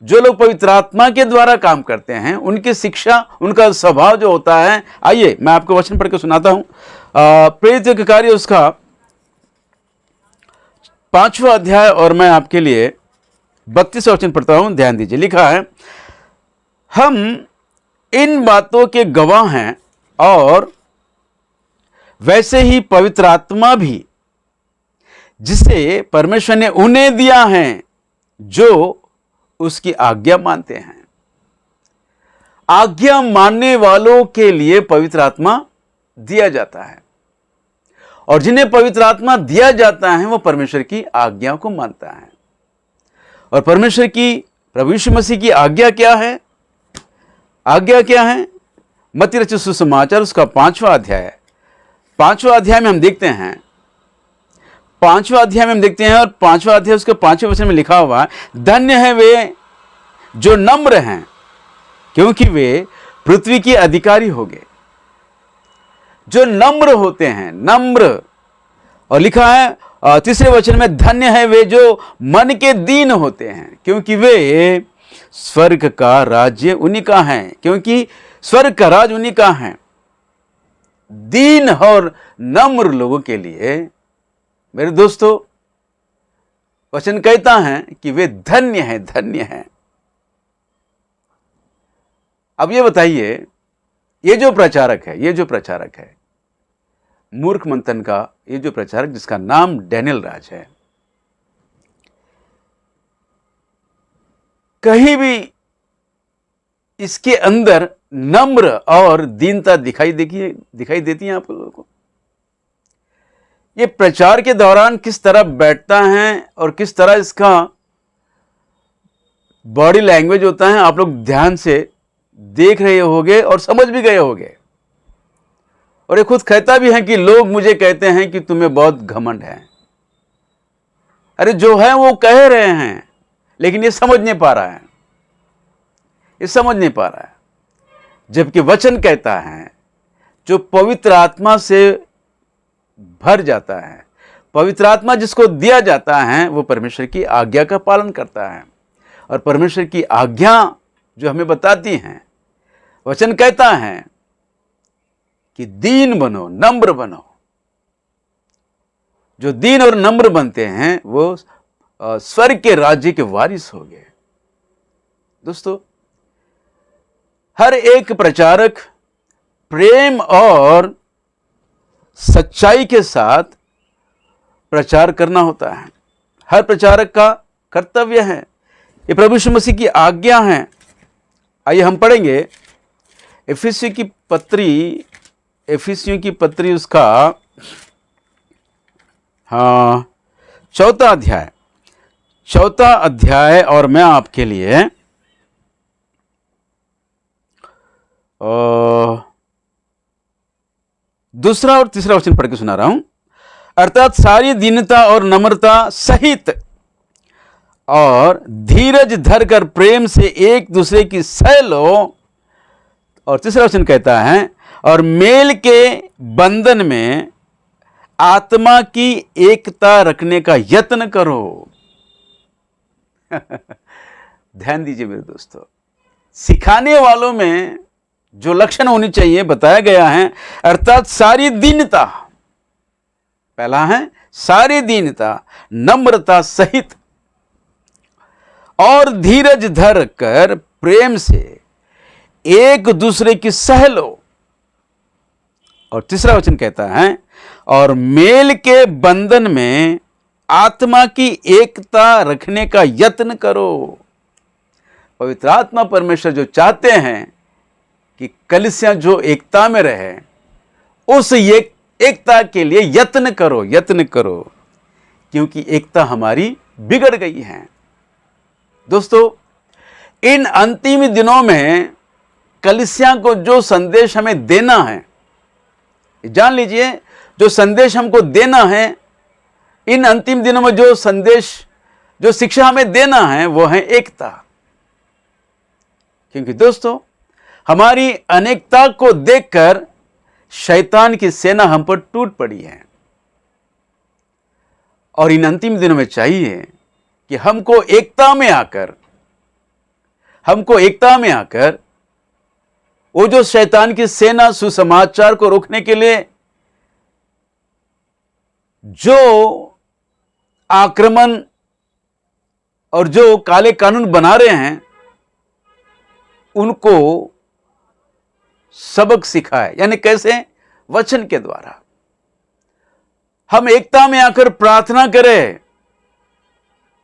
जो लोग पवित्र आत्मा के द्वारा काम करते हैं, उनकी शिक्षा, उनका स्वभाव जो होता है, आइए मैं आपको वचन पढ़ के सुनाता हूं। प्रेरित के कार्य उसका 5वां अध्याय और मैं आपके लिए 32वां वचन पढ़ता हूं, ध्यान दीजिए। लिखा है, हम इन बातों के गवाह हैं और वैसे ही पवित्र आत्मा भी जिसे परमेश्वर ने उन्हें दिया है जो उसकी आज्ञा मानते हैं। आज्ञा मानने वालों के लिए पवित्र आत्मा दिया जाता है, और जिन्हें पवित्र आत्मा दिया जाता है वो परमेश्वर की आज्ञा को मानता है। और परमेश्वर की, प्रभु यीशु मसीह की आज्ञा क्या है? आज्ञा क्या है? मत्ती रचित सुसमाचार उसका 5वां अध्याय है। 5वां अध्याय में हम देखते हैं, 5वां अध्याय में हम देखते हैं, और 5वां अध्याय उसके 5वें वचन में लिखा हुआ है, धन्य है वे जो नम्र हैं, क्योंकि वे पृथ्वी के अधिकारी होंगे। जो नम्र होते हैं, नम्र। और लिखा है 3 वचन में, धन्य है वे जो मन के दीन होते हैं, क्योंकि वे स्वर्ग का राज्य उन्हीं का है, क्योंकि स्वर्ग का राज उन्हीं का है। दीन और नम्र लोगों के लिए मेरे दोस्तों वचन कहता है कि वे धन्य हैं, धन्य हैं। अब ये बताइए, ये जो प्रचारक है मूर्ख मंथन का, ये जो प्रचारक जिसका नाम डैनियल राज है, कहीं भी इसके अंदर नम्र और दीनता दिखाई देती है आप लोगों को? ये प्रचार के दौरान किस तरह बैठता है और किस तरह इसका बॉडी लैंग्वेज होता है, आप लोग ध्यान से देख रहे होंगे और समझ भी गए होंगे। और ये खुद कहता भी है कि लोग मुझे कहते हैं कि तुम्हें बहुत घमंड है। अरे जो है वो कह रहे हैं, लेकिन ये समझ नहीं पा रहा है, ये समझ नहीं पा रहा है। जबकि वचन कहता है, जो पवित्र आत्मा से भर जाता है, पवित्र आत्मा जिसको दिया जाता है, वो परमेश्वर की आज्ञा का पालन करता है। और परमेश्वर की आज्ञा जो हमें बताती हैं, वचन कहता है कि दीन बनो, नम्र बनो। जो दीन और नम्र बनते हैं वो स्वर्ग के राज्य के वारिस होंगे। दोस्तों, हर एक प्रचारक प्रेम और सच्चाई के साथ प्रचार करना होता है। हर प्रचारक का कर्तव्य है, ये प्रभु यीशु मसीह की आज्ञा है। आइए हम पढ़ेंगे इफिसियों की पत्री उसका चौथा अध्याय और मैं आपके लिए दूसरा और तीसरा वचन पढ़ के सुना रहा हूं। अर्थात सारी दीनता और नम्रता सहित और धीरज धरकर प्रेम से एक दूसरे की सह लो। और तीसरा वचन कहता है, और मेल के बंधन में आत्मा की एकता रखने का यत्न करो। ध्यान दीजिए मेरे दोस्तों, सिखाने वालों में जो लक्षण होनी चाहिए बताया गया है, अर्थात सारी दीनता, पहला है सारी दीनता, नम्रता सहित और धीरज धर कर प्रेम से एक दूसरे की सह लो। और तीसरा वचन कहता है, और मेल के बंधन में आत्मा की एकता रखने का यत्न करो। पवित्र आत्मा परमेश्वर जो चाहते हैं कि कलीसिया जो एकता में रहे, उस एकता के लिए यत्न करो, क्योंकि एकता हमारी बिगड़ गई है। दोस्तों, इन अंतिम दिनों में कलीसिया को जो संदेश हमें देना है, जान लीजिए, जो संदेश हमको देना है इन अंतिम दिनों में, जो संदेश, जो शिक्षा हमें देना है, वो है एकता। क्योंकि दोस्तों, हमारी अनेकता को देखकर शैतान की सेना हम पर टूट पड़ी है। और इन अंतिम दिनों में चाहिए कि हमको एकता में आकर हमको एकता में आकर वो जो शैतान की सेना सुसमाचार को रोकने के लिए जो आक्रमण और जो काले कानून बना रहे हैं उनको सबक सिखाए। यानी कैसे? वचन के द्वारा। हम एकता में आकर प्रार्थना करें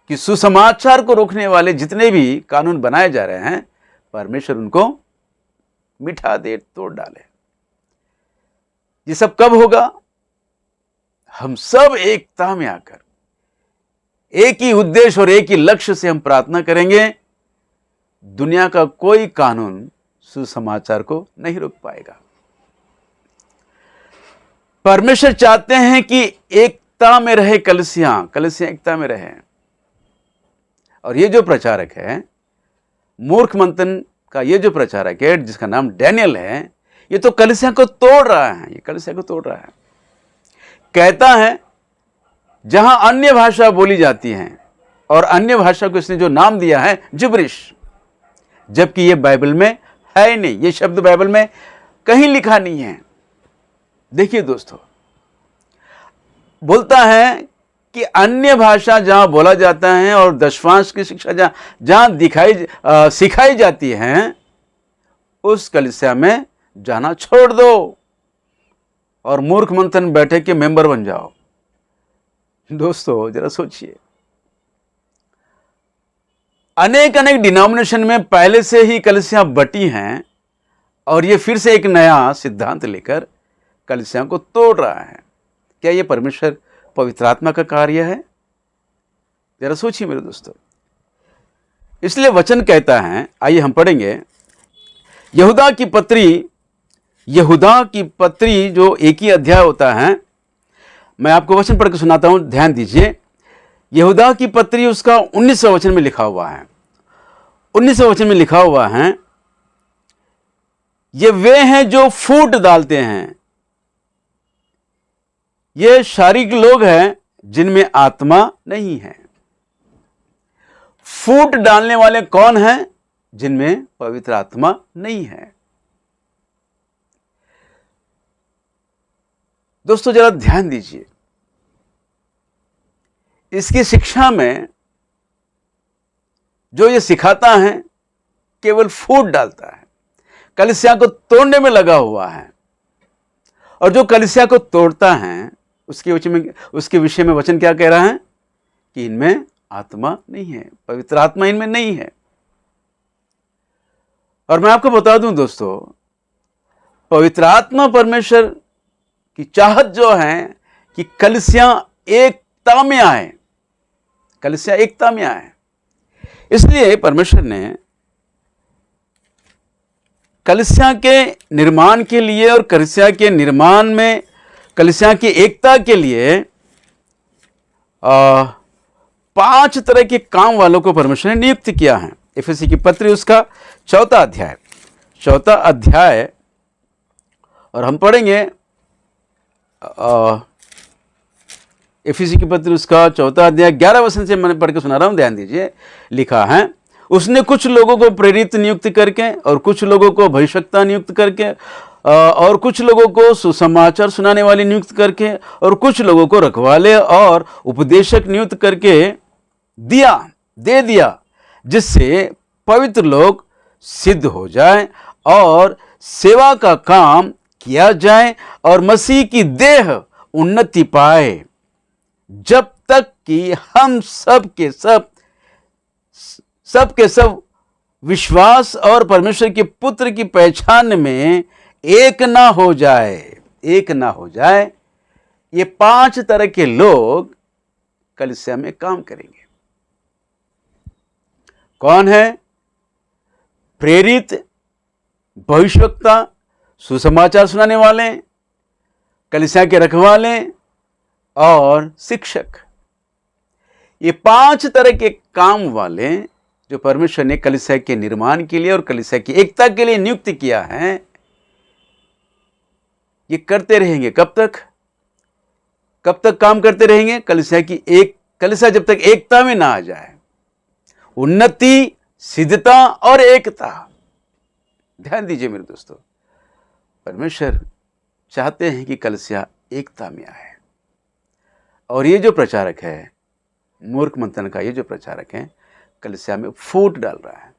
कि सुसमाचार को रोकने वाले जितने भी कानून बनाए जा रहे हैं, परमेश्वर उनको मिटा दे, तोड़ डाले। ये सब कब होगा? हम सब एकता में आकर एक ही उद्देश्य और एक ही लक्ष्य से हम प्रार्थना करेंगे। दुनिया का कोई कानून सुसमाचार को नहीं रोक पाएगा। परमेश्वर चाहते हैं कि एकता में रहे कलीसिया एकता में रहे। और ये जो प्रचारक है, मूर्ख मंथन का ये जो प्रचारक है जिसका नाम डैनियल है, ये तो कलीसिया को तोड़ रहा है। ये कलीसिया को तोड़ रहा है। कहता है जहां अन्य भाषा बोली जाती है, और अन्य भाषा को इसने जो नाम दिया है जिब्रिश, जबकि ये बाइबल में है नहीं। ये शब्द बाइबल में कहीं लिखा नहीं है। देखिए दोस्तों, बोलता है कि अन्य भाषा जहां बोला जाता है और दशवांश की शिक्षा जहां सिखाई जाती है, उस कलीसिया में जाना छोड़ दो और मूर्ख मंथन बैठक के मेंबर बन जाओ। दोस्तों जरा सोचिए, अनेक डिनोमिनेशन में पहले से ही कलीसिया बटी हैं और ये फिर से एक नया सिद्धांत लेकर कलीसिया को तोड़ रहा है। क्या ये परमेश्वर पवित्र आत्मा का कार्य है? जरा सोचिए मेरे दोस्तों। इसलिए वचन कहता है, आइए हम पढ़ेंगे यहूदा की पत्री जो एक ही अध्याय होता है। मैं आपको वचन पढ़ के सुनाता हूं, ध्यान दीजिए। यहूदा की पत्री उसका 19वें वचन में लिखा हुआ है। 19वें वचन में लिखा हुआ है, ये वे हैं जो फूट डालते हैं। ये शारीरिक लोग हैं जिनमें आत्मा नहीं है। फूट डालने वाले कौन हैं? जिनमें पवित्र आत्मा नहीं है। दोस्तों जरा ध्यान दीजिए, इसकी शिक्षा में जो ये सिखाता है केवल फूट डालता है, कलीसिया को तोड़ने में लगा हुआ है। और जो कलीसिया को तोड़ता है उसके विषय में वचन क्या कह रहा है? कि इनमें आत्मा नहीं है, पवित्र आत्मा इनमें नहीं है। और मैं आपको बता दूं दोस्तों, पवित्र आत्मा परमेश्वर की चाहत जो है कि कलीसिया एकता में आए, कलीसिया एकता में आए। इसलिए परमेश्वर ने कलीसिया के निर्माण के लिए और कलीसिया के निर्माण में कलीसिया की एकता के लिए 5 तरह के काम वालों को परमेश्वर ने नियुक्त किया है। एफएसी की पत्री उसका 4 अध्याय और हम पढ़ेंगे एफएसी की पत्री उसका 4 अध्याय 11 वचन से मैंने पढ़ के सुना रहा हूं, ध्यान दीजिए। लिखा है, उसने कुछ लोगों को प्रेरित नियुक्त करके, और कुछ लोगों को भविष्यवक्ता नियुक्त करके, और कुछ लोगों को सुसमाचार सुनाने वाले नियुक्त करके, और कुछ लोगों को रखवाले और उपदेशक नियुक्त करके दे दिया, जिससे पवित्र लोग सिद्ध हो जाए और सेवा का काम किया जाए और मसीह की देह उन्नति पाए, जब तक कि हम सब के सब विश्वास और परमेश्वर के पुत्र की पहचान में एक ना हो जाए। ये 5 तरह के लोग कलीसिया में काम करेंगे। कौन है? प्रेरित, भविष्यवक्ता, सुसमाचार सुनाने वाले, कलीसिया के रखवाले और शिक्षक। ये 5 तरह के काम वाले जो परमेश्वर ने कलीसिया के निर्माण के लिए और कलीसिया की एकता के लिए नियुक्त किया है, ये करते रहेंगे। कब तक काम करते रहेंगे? कलीसिया जब तक एकता में ना आ जाए, उन्नति सिद्धता और एकता। ध्यान दीजिए मेरे दोस्तों, परमेश्वर चाहते हैं कि कलीसिया एकता में आए। और ये जो प्रचारक है, मूर्ख मंथन का ये जो प्रचारक है, कलीसिया में फूट डाल रहा है।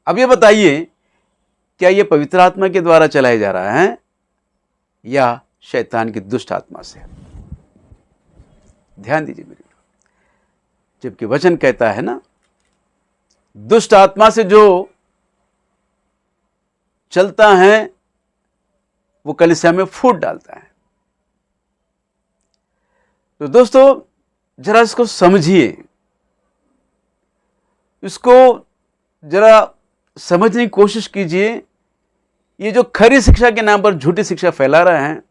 अब ये बताइए, क्या ये पवित्र आत्मा के द्वारा चलाया जा रहा है या शैतान की दुष्ट आत्मा से? ध्यान दीजिए मेरे, जबकि वचन कहता है ना, दुष्ट आत्मा से जो चलता है वो कलीसिया में फूट डालता है। तो दोस्तों जरा इसको समझिए, इसको जरा समझने की कोशिश कीजिए। ये जो खरी शिक्षा के नाम पर झूठी शिक्षा फैला रहे हैं,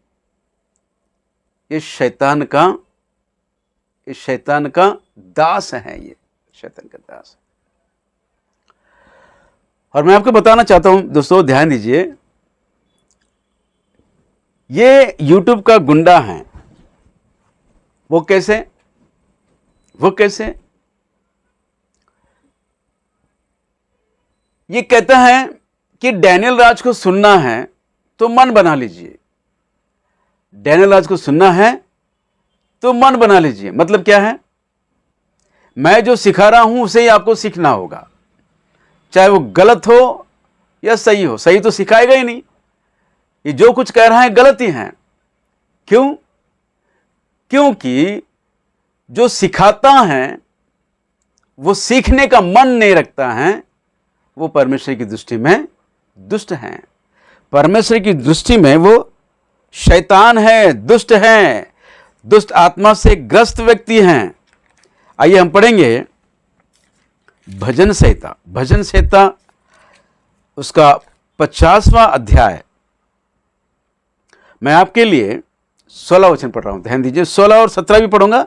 ये शैतान का दास है। ये शैतान का दास है। और मैं आपको बताना चाहता हूं दोस्तों, ध्यान दीजिए, ये YouTube का गुंडा है। वो कैसे? ये कहता है कि डैनियल राज को सुनना है तो मन बना लीजिए। डैनियल राज को सुनना है तो मन बना लीजिए। मतलब क्या है? मैं जो सिखा रहा हूं उसे ही आपको सीखना होगा, चाहे वो गलत हो या सही हो। सही तो सिखाएगा ही नहीं, ये जो कुछ कह रहा है गलत ही है। क्यों? क्योंकि जो सिखाता है वो सीखने का मन नहीं रखता है, वो परमेश्वर की दृष्टि में दुष्ट हैं। परमेश्वर की दृष्टि में वो शैतान है, दुष्ट है, दुष्ट आत्मा से ग्रस्त व्यक्ति हैं। आइए हम पढ़ेंगे भजन संहिता उसका 50वां अध्याय। मैं आपके लिए 16 वचन पढ़ रहा हूं, ध्यान दीजिए। 16 और 17 भी पढ़ूंगा,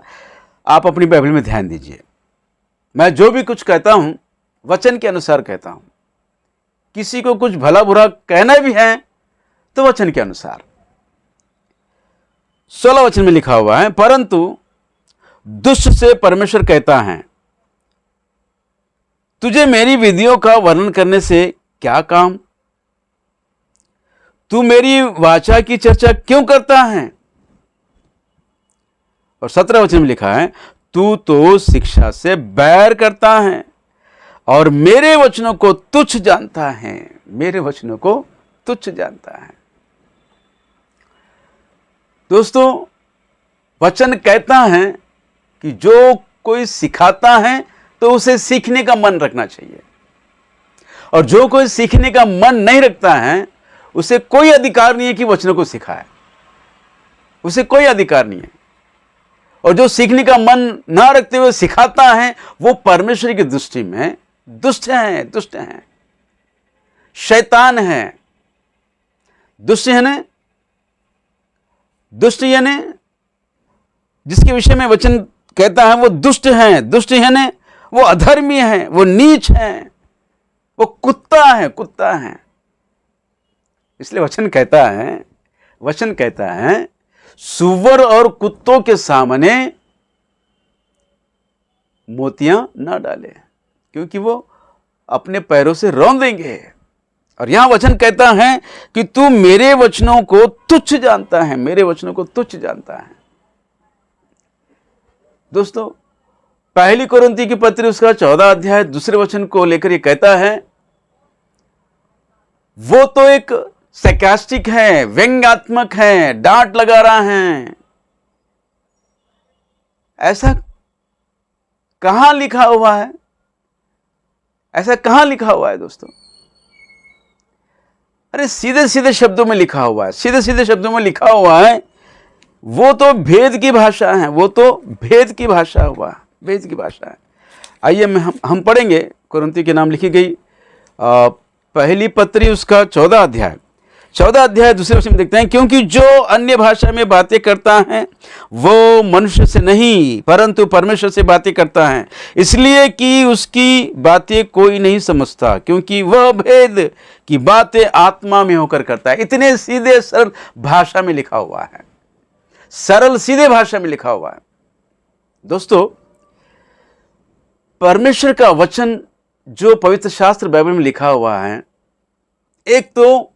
आप अपनी बाइबल में ध्यान दीजिए। मैं जो भी कुछ कहता हूं वचन के अनुसार कहता हूं। किसी को कुछ भला बुरा कहना भी है तो वचन के अनुसार। 16 वचन में लिखा हुआ है, परंतु दुष्ट से परमेश्वर कहता है, तुझे मेरी विधियों का वर्णन करने से क्या काम? तू मेरी वाचा की चर्चा क्यों करता है? और 17 वचन में लिखा है, तू तो शिक्षा से बैर करता है और मेरे वचनों को तुच्छ जानता है। मेरे वचनों को तुच्छ जानता है। दोस्तों वचन कहता है कि जो कोई सिखाता है तो उसे सीखने का मन रखना चाहिए, और जो कोई सीखने का मन नहीं रखता है उसे कोई अधिकार नहीं है कि वचनों को सिखाए। उसे कोई अधिकार नहीं है। और जो सीखने का मन ना रखते हुए सिखाता है वो परमेश्वर की दृष्टि में दुष्ट हैं, शैतान है। दुष्ट यानी जिसके विषय में वचन कहता है वो दुष्ट है, वो अधर्मी है, वो नीच है, वो कुत्ता है। इसलिए वचन कहता है सुअर और कुत्तों के सामने मोतियां ना डाले, क्योंकि वो अपने पैरों से रौंदेंगे। और यहां वचन कहता है कि तू मेरे वचनों को तुच्छ जानता है, मेरे वचनों को तुच्छ जानता है। दोस्तों पहली कोरिन्थी की पत्री उसका 14 अध्याय 2 वचन को लेकर ये कहता है, वो तो एक सैकास्टिक है, व्यंग्यात्मक है, डांट लगा रहा है। ऐसा कहां लिखा हुआ है? ऐसा कहां लिखा हुआ है दोस्तों? अरे सीधे सीधे शब्दों में लिखा हुआ है, वो तो भेद की भाषा है, भेद की भाषा है। आइए हम पढ़ेंगे कोरिन्थी के नाम लिखी गई पहली पत्री उसका 14 अध्याय 2 वचन में देखते हैं, क्योंकि जो अन्य भाषा में बातें करता है वो मनुष्य से नहीं परंतु परमेश्वर से बातें करता है, इसलिए कि उसकी बातें कोई नहीं समझता, क्योंकि वह भेद की बातें आत्मा में होकर करता है। इतने सीधे सरल भाषा में लिखा हुआ है, सीधे भाषा में लिखा हुआ है। दोस्तों परमेश्वर का वचन जो पवित्र शास्त्र बाइबल में लिखा हुआ है, एक तो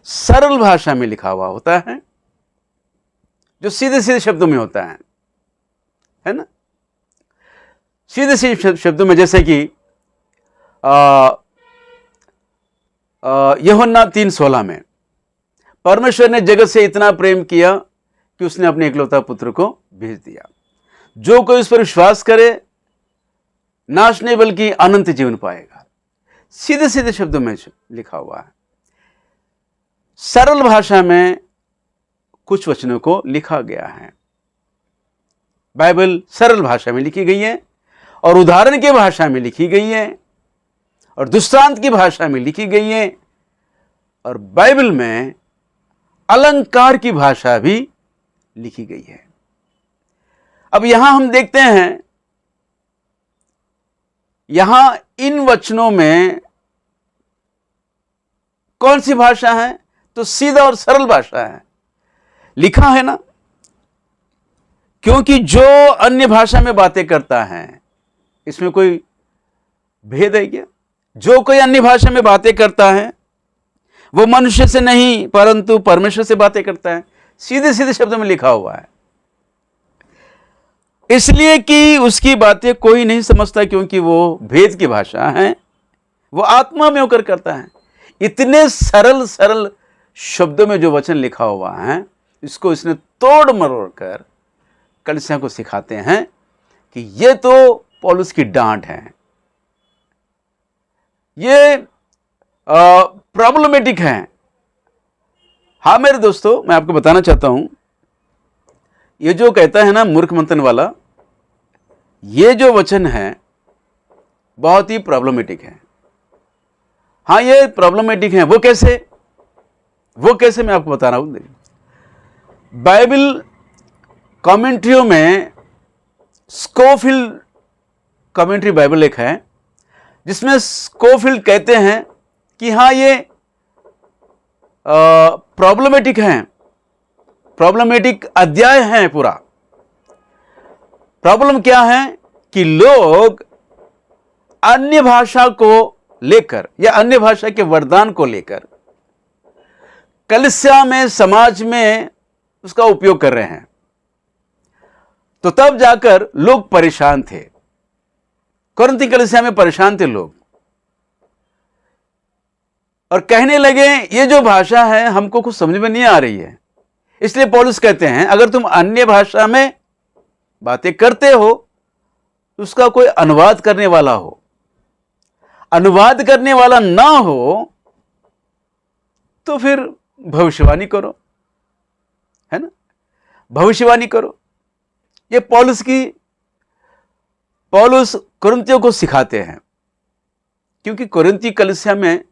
सरल भाषा में लिखा हुआ होता है, जो सीधे सीधे शब्दों में होता है ना। सीधे सीधे शब्दों में, जैसे कि यूहन्ना 3:16 में परमेश्वर ने जगत से इतना प्रेम किया कि उसने अपने एकलौता पुत्र को भेज दिया, जो कोई उस पर विश्वास करे नाश नहीं बल्कि अनंत जीवन पाएगा। सीधे सीधे शब्दों में लिखा हुआ है। सरल भाषा में कुछ वचनों को लिखा गया है। बाइबल सरल भाषा में लिखी गई है और उदाहरण की भाषा में लिखी गई है और दृष्टांत की भाषा में लिखी गई है, और बाइबल में अलंकार की भाषा भी लिखी गई है। अब यहां हम देखते हैं, यहां इन वचनों में कौन सी भाषा है? तो सीधा और सरल भाषा है। लिखा है ना, क्योंकि जो अन्य भाषा में बातें करता है, इसमें कोई भेद है क्या? जो कोई अन्य भाषा में बातें करता है वो मनुष्य से नहीं परंतु परमेश्वर से बातें करता है। सीधे सीधे शब्दों में लिखा हुआ है, इसलिए कि उसकी बातें कोई नहीं समझता, क्योंकि वो भेद की भाषा है, वो आत्मा में होकर करता है। इतने सरल सरल शब्दों में जो वचन लिखा हुआ है, इसको इसने तोड़ मरोड़ कर कलीसिया को सिखाते हैं कि ये तो पौलुस की डांट है, ये प्रॉब्लमेटिक है। हाँ मेरे दोस्तों, मैं आपको बताना चाहता हूं, ये जो कहता है ना मूर्ख मंथन वाला, ये जो वचन है बहुत ही प्रॉब्लमेटिक है। हाँ, ये प्रॉब्लमेटिक है। वो कैसे मैं आपको बता रहा हूं। बाइबल कमेंट्रियों में स्कोफिल्ड कमेंट्री बाइबल एक है, जिसमें स्कोफिल्ड कहते हैं कि हाँ ये प्रॉब्लमेटिक है, प्रॉब्लमेटिक अध्याय है पूरा। प्रॉब्लम क्या है कि लोग अन्य भाषा को लेकर या अन्य भाषा के वरदान को लेकर कलीसिया में, समाज में उसका उपयोग कर रहे हैं। तो तब जाकर लोग परेशान थे। कुरिन्थी कलीसिया में परेशान थे लोग, और कहने लगे ये जो भाषा है हमको कुछ समझ में नहीं आ रही है। इसलिए पौलुस कहते हैं अगर तुम अन्य भाषा में बातें करते हो तो उसका कोई अनुवाद करने वाला हो। अनुवाद करने वाला ना हो तो फिर भविष्यवाणी करो, है ना, भविष्यवाणी करो। ये पौलुस कुरिन्थियों को सिखाते हैं, क्योंकि कुरिन्थी कलीसिया में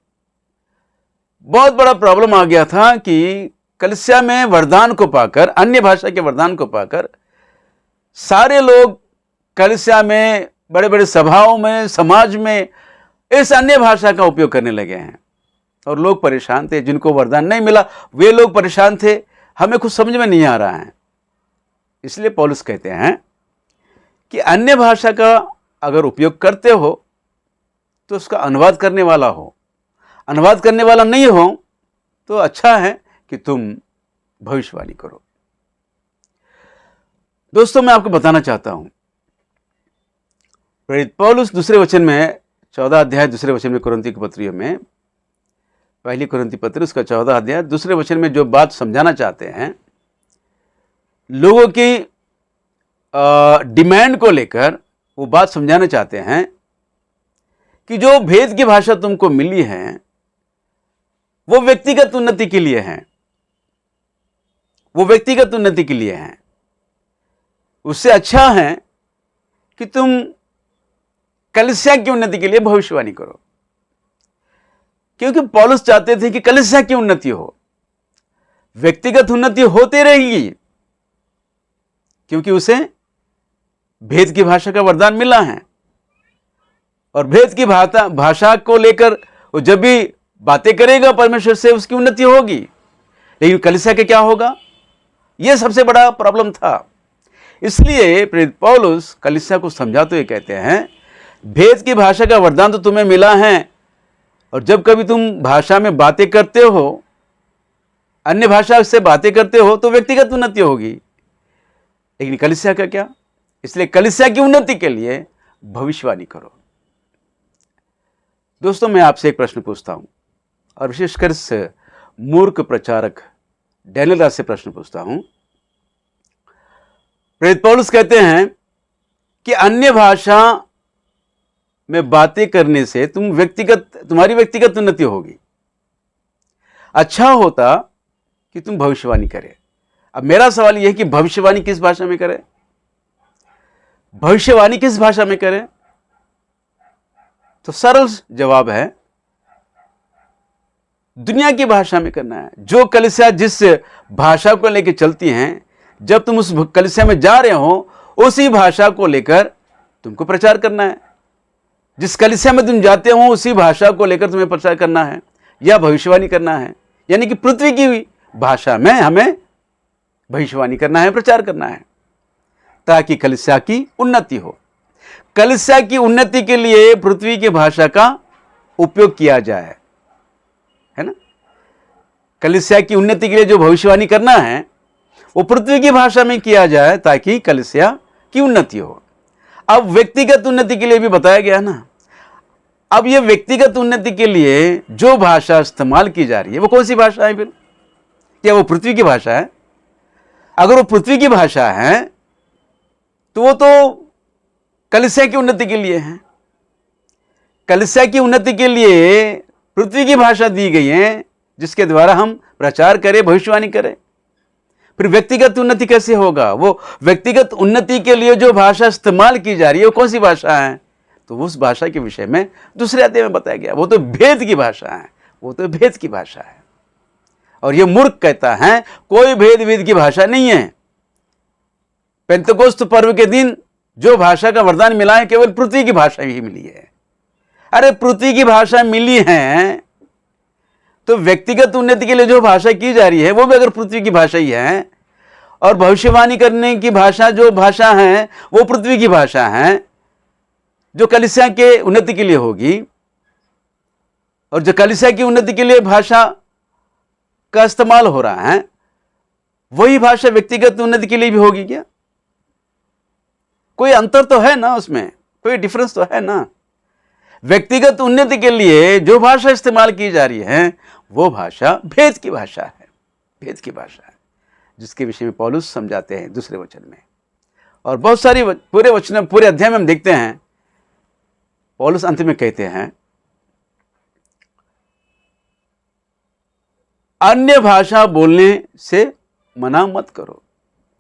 बहुत बड़ा प्रॉब्लम आ गया था कि कलीसिया में वरदान को पाकर, अन्य भाषा के वरदान को पाकर सारे लोग कलीसिया में, बड़े बड़े सभाओं में, समाज में इस अन्य भाषा का उपयोग करने लगे हैं, और लोग परेशान थे। जिनको वरदान नहीं मिला वे लोग परेशान थे, हमें कुछ समझ में नहीं आ रहा है। इसलिए पौलुस कहते हैं कि अन्य भाषा का अगर उपयोग करते हो तो उसका अनुवाद करने वाला हो। अनुवाद करने वाला नहीं हो तो अच्छा है कि तुम भविष्यवाणी करो। दोस्तों, मैं आपको बताना चाहता हूं, प्रेरित पौलुस दूसरे वचन में 14 अध्याय दूसरे वचन में कुरिन्थी की पत्रियों में, पहली कुरिन्थी पत्री उसका 14 अध्याय दूसरे वचन में जो बात समझाना चाहते हैं, लोगों की डिमांड को लेकर वो बात समझाना चाहते हैं कि जो भेद की भाषा तुमको मिली है वो व्यक्तिगत उन्नति के लिए है, वो व्यक्तिगत उन्नति के लिए है। उससे अच्छा है कि तुम कलीसिया की उन्नति के लिए भविष्यवाणी करो, क्योंकि पौलुस चाहते थे कि कलीसिया की उन्नति हो। व्यक्तिगत उन्नति होती रहेगी क्योंकि उसे भेद की भाषा का वरदान मिला है, और भेद की भाषा को लेकर वो जब भी बातें करेगा परमेश्वर से उसकी उन्नति होगी। लेकिन कलीसिया के क्या होगा, यह सबसे बड़ा प्रॉब्लम था। इसलिए प्रेरित पौलुस कलीसिया को समझाते हुए कहते हैं, भेद की भाषा का वरदान तो तुम्हें मिला है, और जब कभी तुम भाषा में बातें करते हो, अन्य भाषा से बातें करते हो, तो व्यक्तिगत उन्नति होगी। लेकिन कलीसिया का क्या? इसलिए कलीसिया की उन्नति के लिए भविष्यवाणी करो। दोस्तों, मैं आपसे एक प्रश्न पूछता हूं, और विशेषकर इस मूर्ख प्रचारक डैनियल राज से प्रश्न पूछता हूं। प्रेरित पौलुस कहते हैं कि अन्य भाषा में बातें करने से तुम्हारी व्यक्तिगत उन्नति होगी। अच्छा होता कि तुम भविष्यवाणी करें। अब मेरा सवाल यह है कि भविष्यवाणी किस भाषा में करें? भविष्यवाणी किस भाषा में करें? तो सरल जवाब है, दुनिया की भाषा में करना है। जो कलीसिया जिस भाषा को लेकर चलती हैं, जब तुम उस कलीसिया में जा रहे हो, उसी भाषा को लेकर तुमको प्रचार करना है। जिस कलीसिया में तुम जाते हो, उसी भाषा को लेकर तुम्हें प्रचार करना है या भविष्यवाणी करना है। यानी कि पृथ्वी की भाषा में हमें भविष्यवाणी करना है, प्रचार करना है, ताकि कलीसिया की उन्नति हो। कलीसिया की उन्नति के लिए पृथ्वी की भाषा का उपयोग किया जाए, है ना। कलीसिया की उन्नति के लिए जो भविष्यवाणी करना है वो पृथ्वी की भाषा में किया जाए, ताकि कलीसिया की उन्नति हो। अब व्यक्तिगत उन्नति के लिए भी बताया गया ना। अब ये व्यक्तिगत उन्नति के लिए जो भाषा इस्तेमाल की जा रही है, वो कौन सी भाषा है? फिर क्या वो पृथ्वी की भाषा है? अगर वो पृथ्वी की भाषा है तो वो तो कलीसिया की उन्नति के लिए है। कलीसिया की उन्नति के लिए पृथ्वी की भाषा दी गई है, जिसके द्वारा हम प्रचार करें, भविष्यवाणी करें। फिर व्यक्तिगत उन्नति कैसे होगा? वो व्यक्तिगत उन्नति के लिए जो भाषा इस्तेमाल की जा रही है, वो कौन सी भाषा है? तो उस भाषा के विषय में दूसरे अध्याय में बताया गया। वो तो भेद की भाषा है, वो तो भेद की भाषा है। और ये मूर्ख कहता है कोई भेद की भाषा नहीं है। पेंतकोस्त पर्व के दिन जो भाषा का वरदान मिला है, केवल पृथ्वी की भाषा ही मिली है। अरे पृथ्वी की भाषा मिली है तो व्यक्तिगत उन्नति के लिए जो भाषा की जा रही है वो भी अगर पृथ्वी की भाषा ही है, और भविष्यवाणी करने की भाषा जो भाषा है वो पृथ्वी की भाषा है, जो कलीसिया के उन्नति के लिए होगी, और जो कलीसिया की उन्नति के लिए भाषा का इस्तेमाल हो रहा है, वही भाषा व्यक्तिगत उन्नति के लिए भी होगी क्या? कोई अंतर तो है ना, उसमें कोई डिफरेंस तो है ना। व्यक्तिगत उन्नति के लिए जो भाषा इस्तेमाल की जा रही है वो भाषा भेद की भाषा है, भेद की भाषा है, जिसके विषय में पौलुस समझाते हैं दूसरे वचन में। और बहुत सारी पूरे अध्याय में हम देखते हैं, पौलुस अंत में कहते हैं अन्य भाषा बोलने से मना मत करो,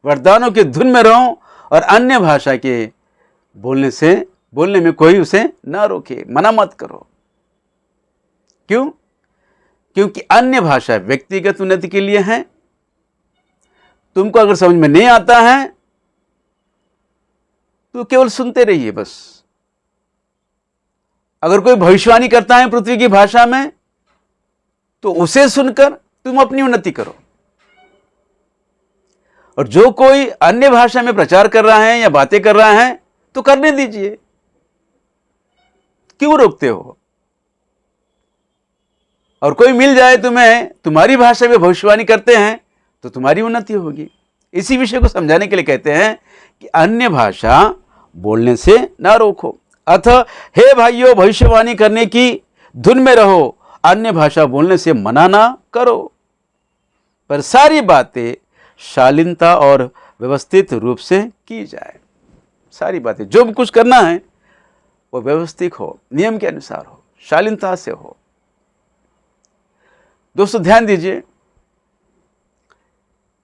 वरदानों की धुन में रहो, और अन्य भाषा के बोलने में कोई उसे ना रोके, मना मत करो। क्यों? क्योंकि अन्य भाषा व्यक्तिगत उन्नति के लिए है। तुमको अगर समझ में नहीं आता है तो केवल सुनते रहिए बस। अगर कोई भविष्यवाणी करता है पृथ्वी की भाषा में, तो उसे सुनकर तुम अपनी उन्नति करो। और जो कोई अन्य भाषा में प्रचार कर रहा है या बातें कर रहा है, तो करने दीजिए, क्यों रोकते हो? और कोई मिल जाए तुम्हें, तुम्हारी भाषा में भविष्यवाणी करते हैं, तो तुम्हारी उन्नति होगी। इसी विषय को समझाने के लिए कहते हैं कि अन्य भाषा बोलने से ना रोको। अतः हे भाइयों, भविष्यवाणी करने की धुन में रहो, अन्य भाषा बोलने से मना ना करो, पर सारी बातें शालीनता और व्यवस्थित रूप से की जाए। सारी बातें, जो भी कुछ करना है वो व्यवस्थित हो, नियम के अनुसार हो, शालीनता से हो। दोस्तों ध्यान दीजिए,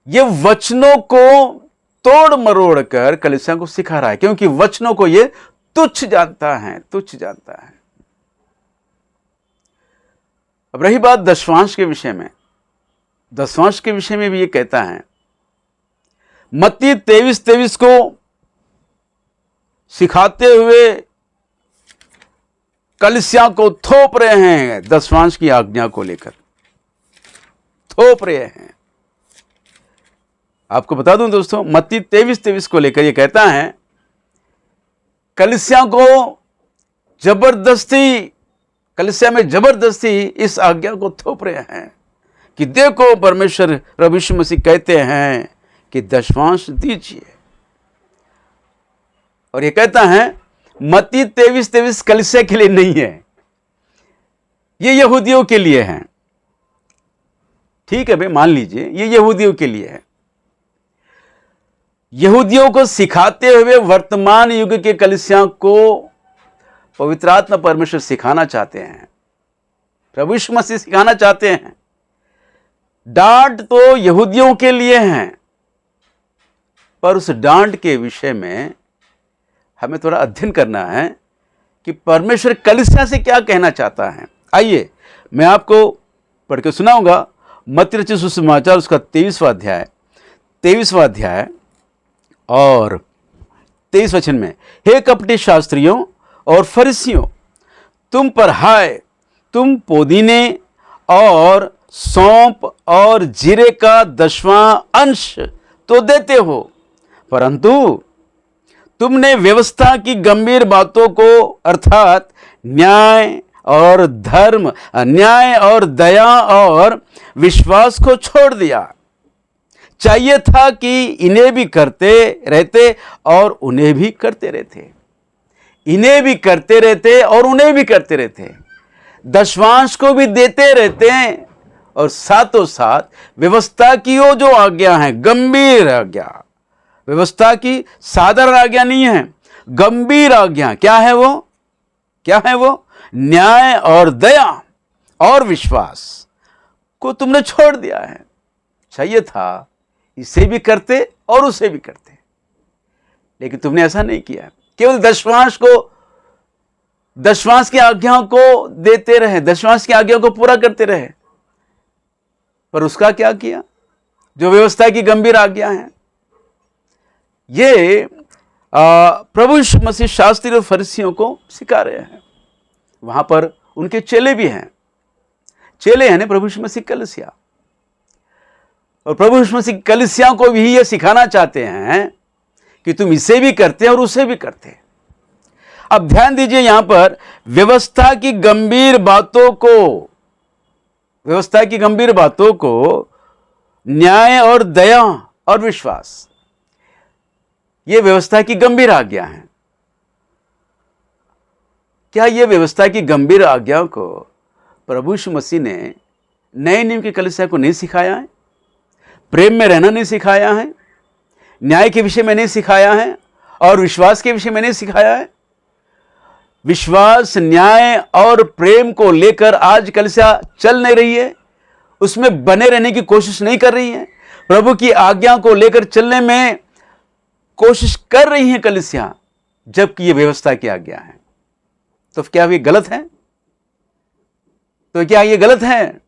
ये वचनों को तोड़ मरोड़ कर कलीसिया को सिखा रहा है, क्योंकि वचनों को ये तुच्छ जानता है, तुच्छ जानता है। अब रही बात दशवांश के विषय में, दशवांश के विषय में भी ये कहता है, मत्ती 23:23 को सिखाते हुए कलीसिया को थोप रहे हैं, दशवांश की आज्ञा को लेकर थोप रहे हैं। आपको बता दूं दोस्तों, मत्ती 23:23 को लेकर ये कहता है, कलीसिया को जबरदस्ती, कलीसिया में जबरदस्ती इस आज्ञा को थोप रहे हैं कि देखो परमेश्वर प्रभु यीशु मसीह कहते हैं कि दशमांश दीजिए। और ये कहता है मत्ती 23:23 कलीसिया के लिए नहीं है, ये यहूदियों के लिए है। ठीक है भाई, मान लीजिए ये यहूदियों के लिए है। यहूदियों को सिखाते हुए वर्तमान युग के कलीसिया को पवित्र आत्मा परमेश्वर सिखाना चाहते हैं, प्रभु यीशु मसीह सिखाना चाहते हैं। डांट तो यहूदियों के लिए है, पर उस डांट के विषय में हमें थोड़ा अध्ययन करना है कि परमेश्वर कलीसिया से क्या कहना चाहता है। आइए मैं आपको पढ़ के सुनाऊंगा मत्ती रचित सुसमाचार उसका 23वां अध्याय और 23 वचन में, हे कपटी शास्त्रियों और फरीसियों, तुम पर हाय, तुम पुदीने और सौंफ और जीरे का 10वां अंश तो देते हो, परंतु तुमने व्यवस्था की गंभीर बातों को अर्थात न्याय और धर्म, न्याय और दया और विश्वास को छोड़ दिया। चाहिए था कि इन्हें भी करते रहते और उन्हें भी करते रहते, इन्हें भी करते रहते और उन्हें भी करते रहते, दशवांश को भी देते रहते हैं और साथों साथ व्यवस्था की वो जो आज्ञा है, गंभीर आज्ञा, व्यवस्था की साधारण आज्ञा नहीं है, गंभीर आज्ञा क्या है वो, क्या है वो, न्याय और दया और विश्वास को तुमने छोड़ दिया है। चाहिए था इसे भी करते और उसे भी करते, लेकिन तुमने ऐसा नहीं किया। केवल दशवांश की आज्ञाओं को देते रहे, दशवांश की आज्ञाओं को पूरा करते रहे, पर उसका क्या किया जो व्यवस्था की गंभीर आज्ञा है। ये प्रभु यीशु मसीह शास्त्री और फरीसियों को सिखा रहे हैं। वहां पर उनके चेले भी हैं, चेले हैं प्रभु यीशु मसीह कलीसिया, और प्रभु यीशु मसीह कलीसिया को भी ये सिखाना चाहते हैं कि तुम इसे भी करते और उसे भी करते। अब ध्यान दीजिए यहां पर व्यवस्था की गंभीर बातों को, व्यवस्था की गंभीर बातों को, न्याय और दया और विश्वास, यह व्यवस्था की गंभीर आज्ञा है। क्या यह व्यवस्था की गंभीर आज्ञाओं को प्रभु यीशु मसीह ने नए नियम की कलीसिया को नहीं सिखाया है? प्रेम में रहना नहीं सिखाया है, न्याय के विषय में नहीं सिखाया है और विश्वास के विषय में नहीं सिखाया है? विश्वास, न्याय और प्रेम को लेकर आज कलीसिया चल नहीं रही है, उसमें बने रहने की कोशिश नहीं कर रही है, प्रभु की आज्ञा को लेकर चलने में कोशिश कर रही है कलीसिया, जबकि यह व्यवस्था की आज्ञा है। तो क्या ये गलत है? तो क्या ये गलत है?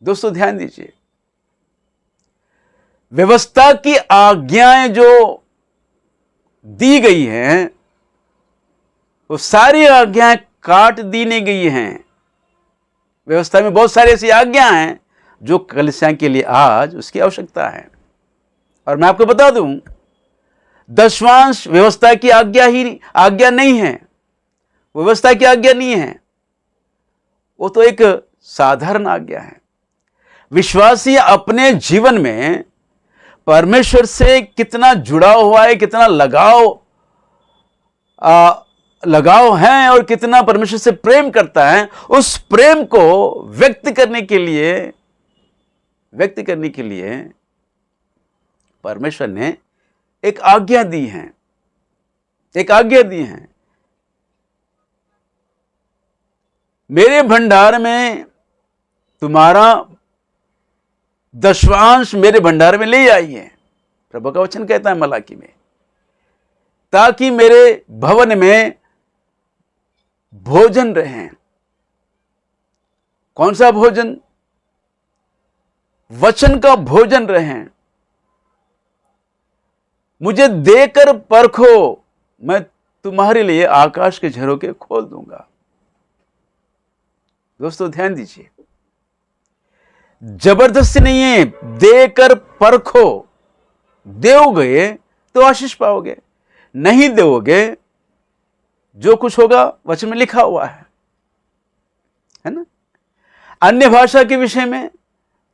दोस्तों ध्यान दीजिए, व्यवस्था की आज्ञाएं जो दी गई हैं वो सारी आज्ञाएं काट दी नहीं गई हैं। व्यवस्था में बहुत सारी ऐसी आज्ञा हैं जो कलीसिया के लिए आज उसकी आवश्यकता है। और मैं आपको बता दूं, दशवांश व्यवस्था की आज्ञा नहीं है, व्यवस्था की आज्ञा नहीं है, वो तो एक साधारण आज्ञा है। विश्वासी अपने जीवन में परमेश्वर से कितना जुड़ा हुआ है, कितना लगाव है और कितना परमेश्वर से प्रेम करता है, उस प्रेम को व्यक्त करने के लिए परमेश्वर ने एक आज्ञा दी है, एक आज्ञा दी है। मेरे भंडार में तुम्हारा दशवांश मेरे भंडार में ले आइए, प्रभु का वचन कहता है मलाकी में, ताकि मेरे भवन में भोजन रहे। कौन सा भोजन? वचन का भोजन रहे। मुझे देकर परखो, मैं तुम्हारे लिए आकाश के झरोखे खोल दूंगा। दोस्तों ध्यान दीजिए, जबरदस्ती नहीं है, देकर परखो। दोगे तो आशीष पाओगे, नहीं दोगे जो कुछ होगा वचन में लिखा हुआ है ना। अन्य भाषा के विषय में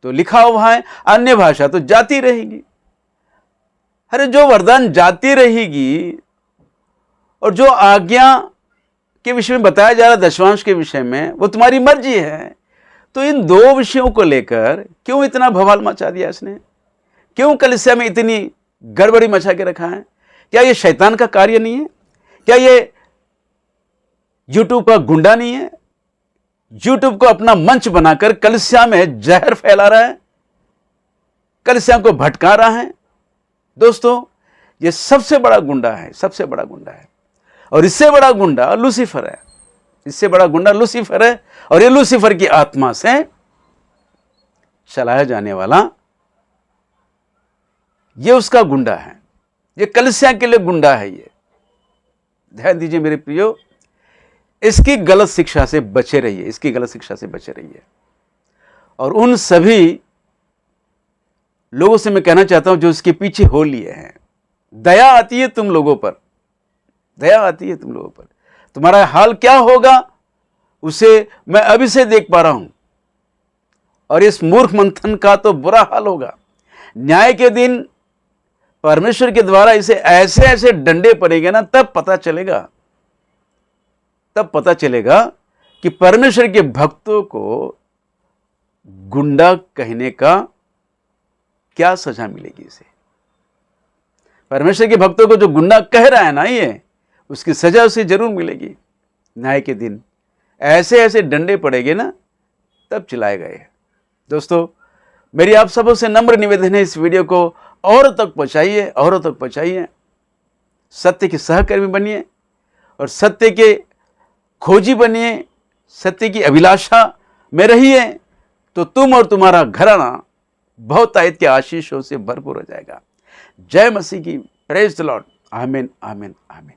तो लिखा हुआ है, अन्य भाषा तो जाती रहेगी। अरे जो वरदान जाती रहेगी और जो आज्ञा के विषय में बताया जा रहा है दशवांश के विषय में, वो तुम्हारी मर्जी है। तो इन दो विषयों को लेकर क्यों इतना बवाल मचा दिया इसने? क्यों कलीसिया में इतनी गड़बड़ी मचा के रखा है? क्या ये शैतान का कार्य नहीं है? क्या ये यूट्यूब का गुंडा नहीं है? यूट्यूब को अपना मंच बनाकर कलीसिया में जहर फैला रहा है, कलीसिया को भटका रहा है। दोस्तों, ये सबसे बड़ा गुंडा है, सबसे बड़ा गुंडा है। और इससे बड़ा गुंडा लूसीफर है, इससे बड़ा गुंडा लूसीफर है। और ये लूसीफर की आत्मा से चलाया जाने वाला ये उसका गुंडा है, ये कलीसिया के लिए गुंडा है। ये ध्यान दीजिए मेरे प्रियो, इसकी गलत शिक्षा से बचे रहिए, इसकी गलत शिक्षा से बचे रहिए। और उन सभी लोगों से मैं कहना चाहता हूं जो इसके पीछे हो लिए हैं, दया आती है तुम लोगों पर, दया आती है तुम लोगों पर। तुम्हारा हाल क्या होगा उसे मैं अभी से देख पा रहा हूं। और इस मूर्ख मंथन का तो बुरा हाल होगा। न्याय के दिन परमेश्वर के द्वारा इसे ऐसे ऐसे डंडे पड़ेंगे ना, तब पता चलेगा, तब पता चलेगा कि परमेश्वर के भक्तों को गुंडा कहने का क्या सजा मिलेगी इसे। परमेश्वर के भक्तों को जो गुंडा कह रहा है ना, ये उसकी सजा उसे जरूर मिलेगी। न्याय के दिन ऐसे ऐसे डंडे पड़ेंगे ना, तब चिल्लाएगा ये। दोस्तों, मेरी आप सबों से नम्र निवेदन है, इस वीडियो को औरों तक पहुंचाइए, औरों तक पहुंचाइए। सत्य के सहकर्मी बनिए और सत्य के खोजी बनिए, सत्य की अभिलाषा में रहिए, तो तुम और तुम्हारा घराना बहुत आयत के आशीषों से भरपूर हो जाएगा। जय मसीह की। Praise the Lord. आमीन, आमीन, आमीन।